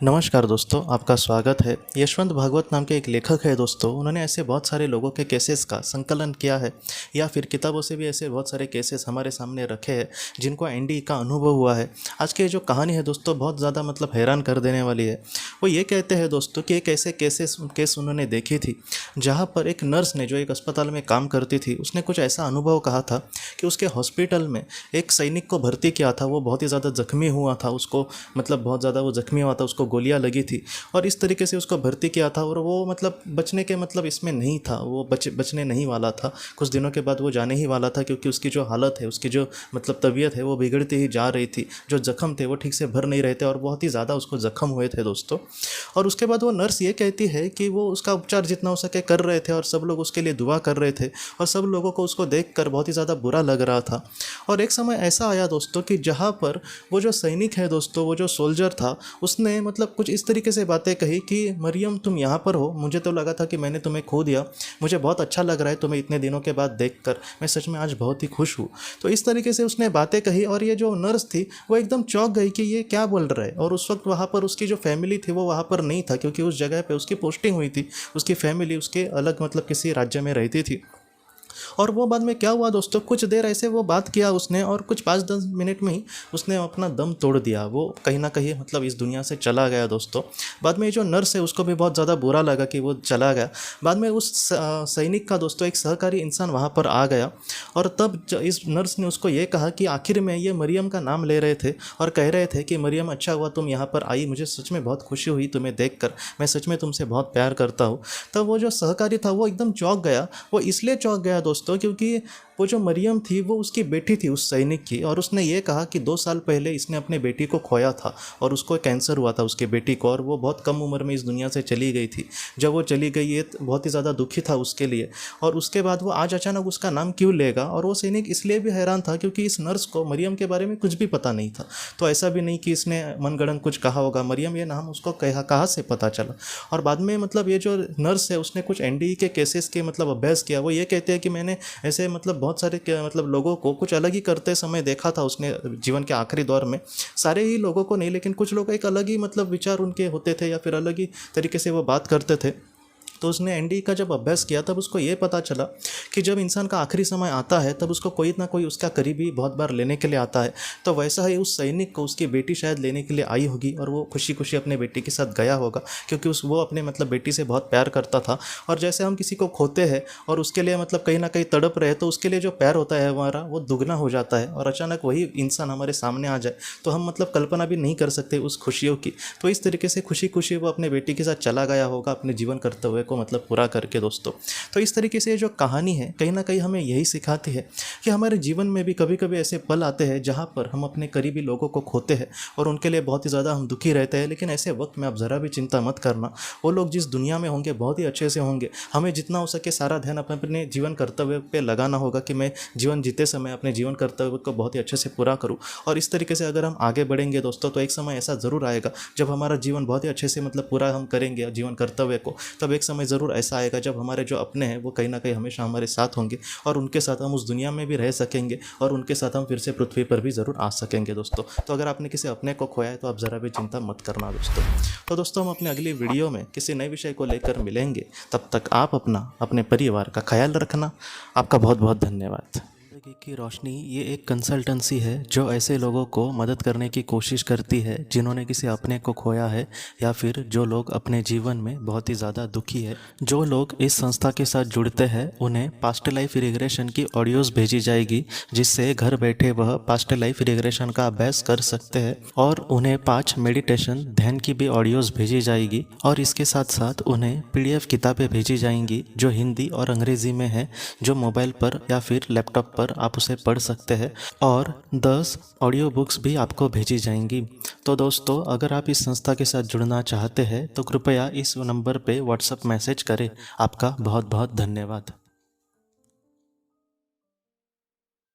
नमस्कार दोस्तों, आपका स्वागत है। यशवंत भागवत नाम के एक लेखक है दोस्तों। उन्होंने ऐसे बहुत सारे लोगों के केसेस का संकलन किया है या फिर किताबों से भी ऐसे बहुत सारे केसेस हमारे सामने रखे हैं जिनको एनडी का अनुभव हुआ है। आज की जो कहानी है दोस्तों बहुत ज़्यादा हैरान कर देने वाली है। वो ये कहते हैं दोस्तों कि एक ऐसे केस उन्होंने देखी थी जहाँ पर एक नर्स ने जो एक अस्पताल में काम करती थी उसने कुछ ऐसा अनुभव कहा था कि उसके हॉस्पिटल में एक सैनिक को भर्ती किया था। वो बहुत ही ज़्यादा जख्मी हुआ था, उसको बहुत ज़्यादा वो जख्मी हुआ था, उसको गोलियां लगी थी और इस तरीके से उसको भर्ती किया था और वो बचने के इसमें नहीं था। वो बचने नहीं वाला था। कुछ दिनों के बाद वो जाने ही वाला था क्योंकि उसकी जो हालत है, उसकी जो तबीयत है वो बिगड़ती ही जा रही थी। जो जख्म थे वो ठीक से भर नहीं रहे थे और बहुत ही ज़्यादा उसको जख्म हुए थे दोस्तों। और उसके बाद वो नर्स ये कहती है कि वो उसका उपचार जितना हो सके कर रहे थे और सब लोग उसके लिए दुआ कर रहे थे और सब लोगों को उसको देखकर बहुत ही ज़्यादा बुरा लग रहा था। और एक समय ऐसा आया दोस्तों कि जहाँ पर वो जो सैनिक है दोस्तों, वो जो सोल्जर था, उसने कुछ इस तरीके से बातें कही कि मरियम तुम यहाँ पर हो, मुझे तो लगा था कि मैंने तुम्हें खो दिया, मुझे बहुत अच्छा लग रहा है तुम्हें इतने दिनों के बाद देखकर, मैं सच में आज बहुत ही खुश हूँ। तो इस तरीके से उसने बातें कही और ये जो नर्स थी वो एकदम चौंक गई कि ये क्या बोल रहा है। और उस वक्त वहाँ पर उसकी जो फैमिली थी वो वहाँ पर नहीं था क्योंकि उस जगह पर उसकी पोस्टिंग हुई थी। उसकी फैमिली उसके अलग किसी राज्य में रहती थी। और वो बाद में क्या हुआ दोस्तों, कुछ देर ऐसे वो बात किया उसने और कुछ 5-10 मिनट में ही उसने अपना दम तोड़ दिया। वो कहीं ना कहीं इस दुनिया से चला गया दोस्तों। बाद में जो नर्स है उसको भी बहुत ज़्यादा बुरा लगा कि वो चला गया। बाद में उस सैनिक का दोस्तों एक सहकारी इंसान वहाँ पर आ गया और तब इस नर्स ने उसको ये कहा कि आखिर में ये मरियम का नाम ले रहे थे और कह रहे थे कि मरियम अच्छा हुआ तुम यहाँ पर आई, मुझे सच में बहुत खुशी हुई तुम्हें देखकर, मैं सच में तुमसे बहुत प्यार करता हूँ। तब वो जो सहकारी था वो एकदम चौंक गया। वो इसलिए चौंक गया दोस्तों क्योंकि वो जो मरियम थी वो उसकी बेटी थी उस सैनिक की। और उसने ये कहा कि 2 साल पहले इसने अपने बेटी को खोया था और उसको कैंसर हुआ था उसके बेटी को, और वो बहुत कम उम्र में इस दुनिया से चली गई थी। जब वो चली गई ये बहुत ही ज़्यादा दुखी था उसके लिए। और उसके बाद वो आज अचानक उसका नाम क्यों लेगा। और वो सैनिक इसलिए भी हैरान था क्योंकि इस नर्स को मरियम के बारे में कुछ भी पता नहीं था। तो ऐसा भी नहीं कि इसने मनगढ़ंत कुछ कहा होगा, मरियम ये नाम उसको कहाँ से पता चला। और बाद में ये जो नर्स है उसने कुछ एनडीए के केसेस के अभ्यास किया। वो ये कहते हैं कि मैंने ऐसे बहुत सारे लोगों को कुछ अलग ही करते समय देखा था उसने जीवन के आखिरी दौर में। सारे ही लोगों को नहीं, लेकिन कुछ लोग एक अलग ही विचार उनके होते थे या फिर अलग ही तरीके से वो बात करते थे। तो उसने एनडी का जब अभ्यास किया तब उसको ये पता चला कि जब इंसान का आखिरी समय आता है तब उसको कोई ना कोई उसका करीबी बहुत बार लेने के लिए आता है। तो वैसा ही उस सैनिक को उसकी बेटी शायद लेने के लिए आई होगी और वो खुशी खुशी अपने बेटी के साथ गया होगा क्योंकि वो अपने बेटी से बहुत प्यार करता था। और जैसे हम किसी को खोते हैं और उसके लिए कहीं ना कहीं तड़प रहे तो उसके लिए जो प्यार होता है हमारा वो दुगना हो जाता है। और अचानक वही इंसान हमारे सामने आ जाए तो हम कल्पना भी नहीं कर सकते उस खुशियों की। तो इस तरीके से खुशी खुशी वो अपने बेटी के साथ चला गया होगा अपने जीवन कर्तव्य को पूरा करके दोस्तों। तो इस तरीके से जो कहानी है कहीं ना कहीं हमें यही सिखाती है कि हमारे जीवन में भी कभी कभी ऐसे पल आते हैं जहाँ पर हम अपने करीबी लोगों को खोते हैं और उनके लिए बहुत ही ज़्यादा हम दुखी रहते हैं। लेकिन ऐसे वक्त में आप ज़रा भी चिंता मत करना, वो लोग जिस दुनिया में होंगे बहुत ही अच्छे से होंगे। हमें जितना हो सके सारा ध्यान अपने जीवन कर्तव्य पर लगाना होगा कि मैं जीवन जीते समय अपने जीवन कर्तव्य को बहुत ही अच्छे से पूरा करूँ। और इस तरीके से अगर हम आगे बढ़ेंगे दोस्तों तो एक समय ऐसा ज़रूर आएगा जब हमारा जीवन बहुत ही अच्छे से पूरा हम करेंगे जीवन कर्तव्य को। तब एक समय ज़रूर ऐसा आएगा जब हमारे जो अपने हैं वो कहीं ना कहीं हमेशा हमारे साथ होंगे और उनके साथ हम उस दुनिया में भी रह सकेंगे और उनके साथ हम फिर से पृथ्वी पर भी ज़रूर आ सकेंगे दोस्तों। तो अगर आपने किसी अपने को खोया है तो आप ज़रा भी चिंता मत करना दोस्तों। तो दोस्तों हम अपने अगली वीडियो में किसी नए विषय को लेकर मिलेंगे। तब तक आप अपने परिवार का ख्याल रखना। आपका बहुत बहुत धन्यवाद। जिंदगी की रोशनी ये एक कंसल्टेंसी है जो ऐसे लोगों को मदद करने की कोशिश करती है जिन्होंने किसी अपने को खोया है या फिर जो लोग अपने जीवन में बहुत ही ज़्यादा दुखी है। जो लोग इस संस्था के साथ जुड़ते हैं उन्हें पास्ट लाइफ रिग्रेशन की ऑडियोज़ भेजी जाएगी जिससे घर बैठे वह पास्ट लाइफ रिग्रेशन का अभ्यास कर सकते हैं। और उन्हें 5 मेडिटेशन ध्यान की भी ऑडियोज़ भेजी जाएगी और इसके साथ साथ उन्हें PDF किताबें भेजी जाएंगी जो हिंदी और अंग्रेज़ी में है, जो मोबाइल पर या फिर लैपटॉप पर आप उसे पढ़ सकते हैं। और 10 ऑडियो बुक्स भी आपको भेजी जाएंगी। तो दोस्तों अगर आप इस संस्था के साथ जुड़ना चाहते हैं तो कृपया इस नंबर पे व्हाट्सएप मैसेज करें। आपका बहुत बहुत धन्यवाद।